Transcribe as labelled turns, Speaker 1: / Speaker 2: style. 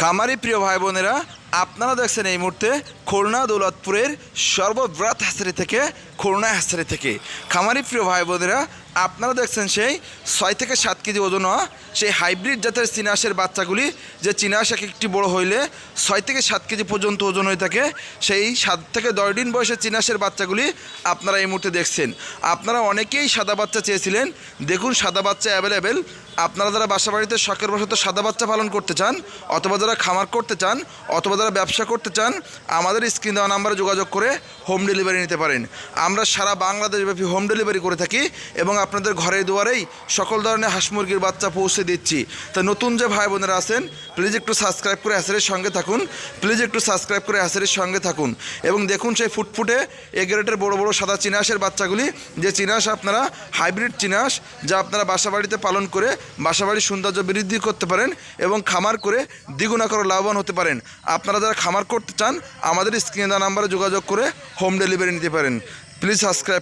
Speaker 1: খামারি প্রিয় ভাই বোনেরা, আপনারা দেখছেন এই মুহূর্তে খুলনা দৌলতপুরের সর্ববৃহৎ হ্যাচারি থেকে, খুলনা হ্যাচারি থেকে। খামারি প্রিয় ভাই বোনেরা, আপনারা দেখছেন সেই 6 থেকে 7 কেজি ওজন হওয়া সেই হাইব্রিড জাতের চীনাহাঁসের বাচ্চাগুলি, যে চীনাহাঁস এক একটি বড় হইলে 6 থেকে 7 কেজি পর্যন্ত ওজন হয়ে থাকে। সেই 7 থেকে 10 দিন বয়সের চীনাহাঁসের বাচ্চাগুলি আপনারা এই মুহূর্তে দেখছেন। আপনারা অনেকেই সাদা বাচ্চা চেয়েছিলেন, দেখুন সাদা বাচ্চা অ্যাভেলেবেল। আপনারা যারা বাসা বাড়িতে শখের বশত সাদা বাচ্চা পালন করতে চান, অথবা যারা খামার করতে চান, অথবা যারা ব্যবসা করতে চান, আমাদের স্ক্রিন দেওয়া নাম্বারে যোগাযোগ করে হোম ডেলিভারি নিতে পারেন। আমরা সারা বাংলাদেশব্যাপী হোম ডেলিভারি করে থাকি এবং আপনাদের ঘরের দুয়ারেই সকল ধরনের হাঁস মুরগির বাচ্চা পৌঁছে দিচ্ছি। তো নতুন যে ভাই বোনেরা আছেন, প্লিজ একটু সাবস্ক্রাইব করে হ্যাচারির সঙ্গে থাকুন, প্লিজ একটু সাবস্ক্রাইব করে হ্যাচারির সঙ্গে থাকুন। এবং দেখুন সেই ফুটফুটে এ গ্রেডের বড় বড় সাদা চীনাহাঁসের বাচ্চাগুলি, যে চীনাহাঁস আপনারা হাইব্রিড চীনাহাঁস, যা আপনারা বাসা বাড়িতে পালন করে বাসাবাড়ির সৌন্দর্য বৃদ্ধি করতে পারেন এবং খামার করে দ্বিগুণ আকারে লাভবান হতে পারেন। আপনারা যারা খামার করতে চান, আমাদের স্ক্রিনে দেওয়া নাম্বারে যোগাযোগ করে হোম ডেলিভারি নিতে পারেন। Please subscribe.